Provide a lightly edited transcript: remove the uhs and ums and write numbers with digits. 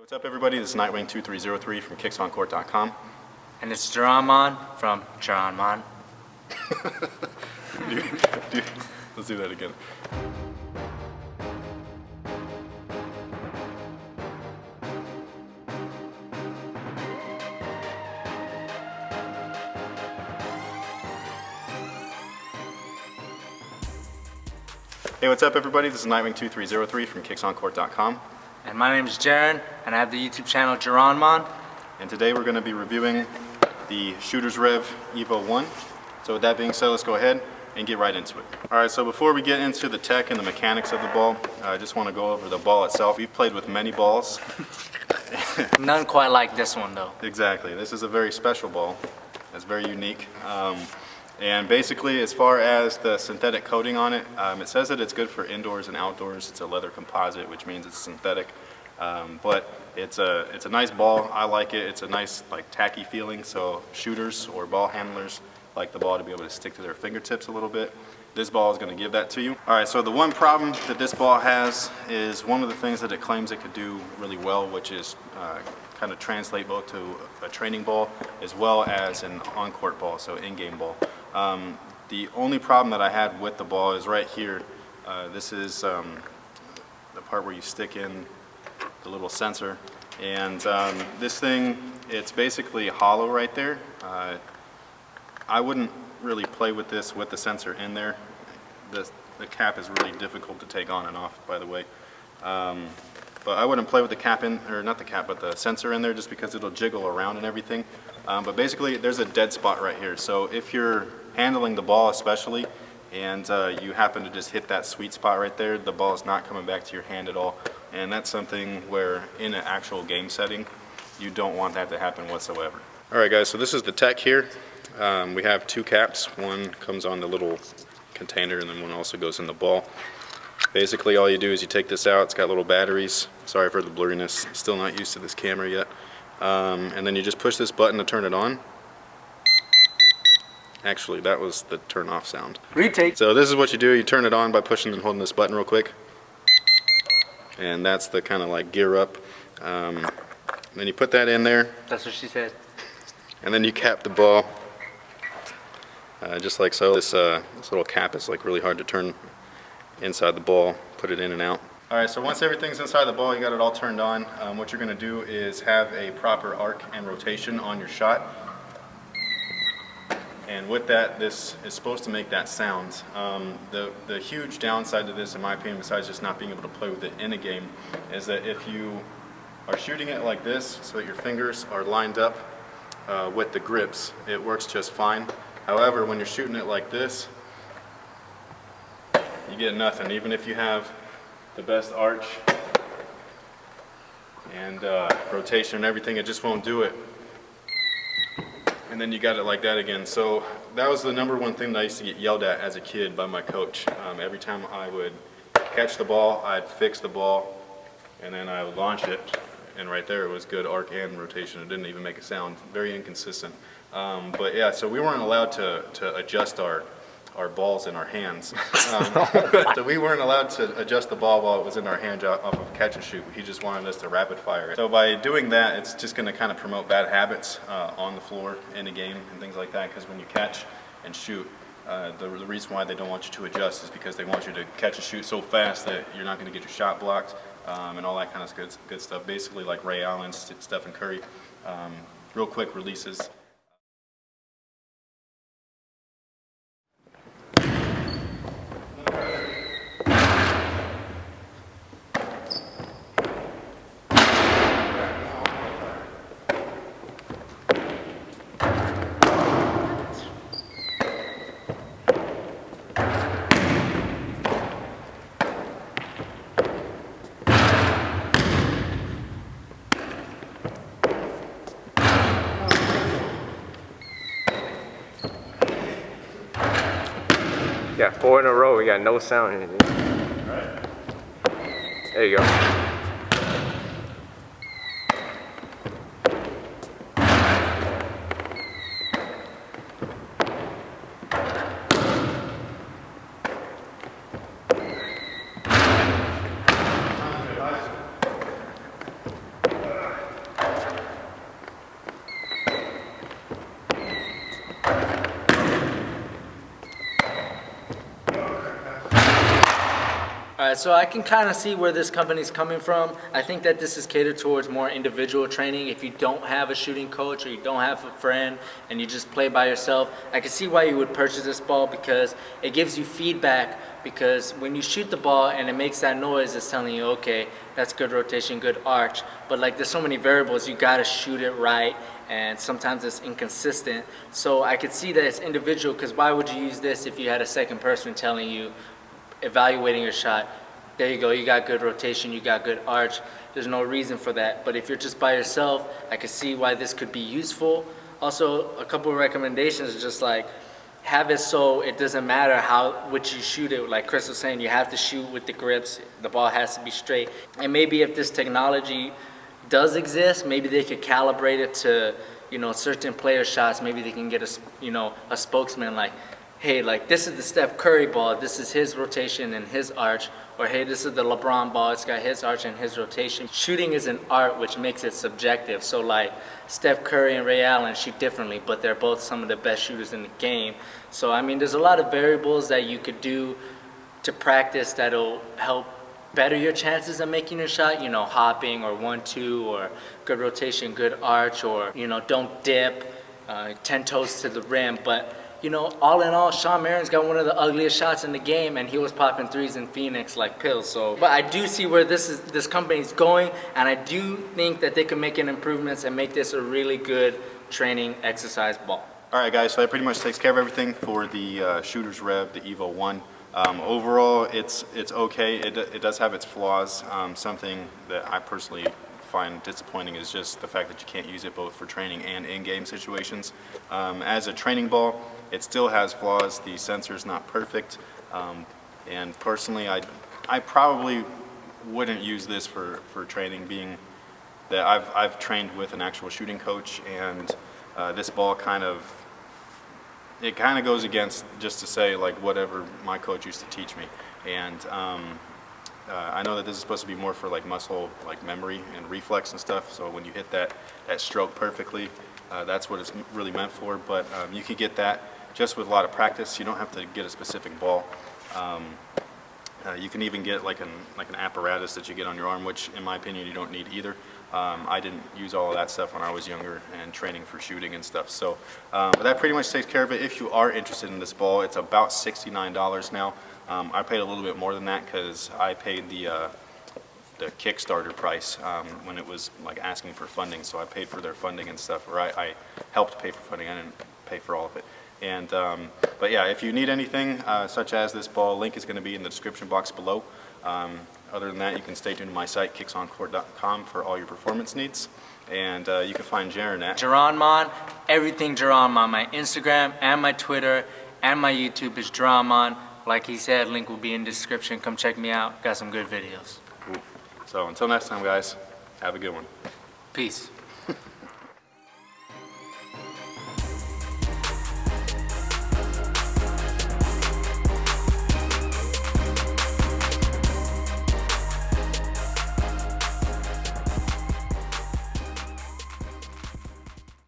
What's up, everybody? This is Nightwing2303 from kicksoncourt.com. And it's Jaronmon from Jaronmon. Let's do that again. Hey, what's up, everybody? This is Nightwing2303 from kicksoncourt.com. And my name is Jaron, and I have the YouTube channel Jaronmon. And today we're going to be reviewing the Shooters Rev Evo One. So with that being said, let's go ahead and get right into it. Alright, so before we get into the tech and the mechanics of the ball, I just want to go over the ball itself. We've played with many balls. None quite like this one, though. Exactly. This is a very special ball. It's very unique. And basically, as far as the synthetic coating on it, it says that it's good for indoors and outdoors. It's a leather composite, which means it's synthetic. But it's a nice ball. I like it. It's a nice, like, tacky feeling. So shooters or ball handlers like the ball to be able to stick to their fingertips a little bit. This ball is going to give that to you. All right. So the one problem that this ball has is one of the things that it claims it could do really well, which is kind of translate both to a training ball as well as an on-court ball, so in-game ball. The only problem that I had with the ball is right here. This is the part where you stick in the little sensor, and this thing, it's basically hollow right there. I wouldn't really play with this with the sensor in there. The cap is really difficult to take on and off, by the way. But I wouldn't play with the cap in, or not the cap, but the sensor in there, just because it'll jiggle around and everything. But basically, there's a dead spot right here. So if you're handling the ball especially, and you happen to just hit that sweet spot right there, the ball is not coming back to your hand at all. And that's something where in an actual game setting, you don't want that to happen whatsoever. All right, guys, so this is the tech here. We have two caps. One comes on the little container, and then one also goes in the ball. Basically, all you do is you take this out. It's got little batteries. Sorry for the blurriness. Still not used to this camera yet. And then you just push this button to turn it on. Actually, that was the turn off sound. Retake. So this is what you do. You turn it on by pushing and holding this button real quick. And that's the kind of like gear up. Then you put that in there. That's what she said. And then you cap the ball. Just like so. This little cap is like really hard to turn inside the ball, put it in and out. Alright, so once everything's inside the ball, you got it all turned on. What you're going to do is have a proper arc and rotation on your shot. And with that, this is supposed to make that sound. The huge downside to this, in my opinion, besides just not being able to play with it in a game, is that if you are shooting it like this, so that your fingers are lined up with the grips, it works just fine. However, when you're shooting it like this, you get nothing. Even if you have the best arch and rotation and everything, it just won't do it. And then you got it like that again. So that was the number one thing that I used to get yelled at as a kid by my coach. Every time I would catch the ball, I'd fix the ball, and then I would launch it. And right there, it was good arc and rotation. It didn't even make a sound. Very inconsistent. But yeah, so we weren't allowed to adjust our balls in our hands. So we weren't allowed to adjust the ball while it was in our hand off of catch and shoot. He just wanted us to rapid fire it. So by doing that, it's just going to kind of promote bad habits on the floor in a game and things like that, because when you catch and shoot, the reason why they don't want you to adjust is because they want you to catch and shoot so fast that you're not going to get your shot blocked and all that kind of good stuff. Basically like Ray Allen, Stephen Curry, real quick releases. Yeah, 4 in a row, we got no sound in it. Alright. There you go. Alright, so I can kind of see where this company's coming from. I think that this is catered towards more individual training. If you don't have a shooting coach or you don't have a friend and you just play by yourself, I can see why you would purchase this ball, because it gives you feedback. Because when you shoot the ball and it makes that noise, it's telling you, okay, that's good rotation, good arch. But like, there's so many variables, you gotta shoot it right, and sometimes it's inconsistent. So I could see that it's individual, because why would you use this if you had a second person telling you, evaluating your shot, there you go, you got good rotation, you got good arch. There's no reason for that. But if you're just by yourself, I can see why this could be useful. Also, a couple of recommendations, just like, have it so it doesn't matter which you shoot it. Like Chris was saying, you have to shoot with the grips. The ball has to be straight. And maybe if this technology does exist, maybe they could calibrate it to, certain player shots. Maybe they can get a spokesman like, hey, like, this is the Steph Curry ball, this is his rotation and his arch. Or hey, this is the LeBron ball, it's got his arch and his rotation. Shooting is an art, which makes it subjective. So like, Steph Curry and Ray Allen shoot differently, but they're both some of the best shooters in the game. So I mean, there's a lot of variables that you could do to practice that'll help better your chances of making your shot. Hopping or 1-2 or good rotation, good arch, or don't dip, 10 toes to the rim. But all in all, Shawn Marion's got one of the ugliest shots in the game, and he was popping threes in Phoenix like pills. So, but I do see where this company's going, and I do think that they can make improvements and make this a really good training exercise ball. All right, guys, so that pretty much takes care of everything for the Shooters Rev, the Evo One. Overall, it's okay. It does have its flaws. Something that I personally find disappointing is just the fact that you can't use it both for training and in-game situations. As a training ball, it still has flaws. The sensor's not perfect, and personally, I probably wouldn't use this for training, being that I've trained with an actual shooting coach, and this ball kind of goes against, just to say, like, whatever my coach used to teach me. And I know that this is supposed to be more for like muscle, like memory and reflex and stuff. So when you hit that stroke perfectly, that's what it's really meant for. But you can get that just with a lot of practice. You don't have to get a specific ball. You can even get like an apparatus that you get on your arm, which in my opinion you don't need either. I didn't use all of that stuff when I was younger and training for shooting and stuff. So but that pretty much takes care of it. If you are interested in this ball, it's about $69 now. I paid a little bit more than that because I paid the Kickstarter price when it was like asking for funding. So I paid for their funding and stuff, or I helped pay for funding. I didn't pay for all of it. And but yeah, if you need anything such as this ball, link is going to be in the description box below. Other than that, you can stay tuned to my site, kicksoncourt.com, for all your performance needs. And you can find Jaron at Geronmon, everything Geronmon. My Instagram and my Twitter and my YouTube is Geronmon. Like he said, link will be in the description. Come check me out. Got some good videos. So until next time, guys, have a good one. Peace.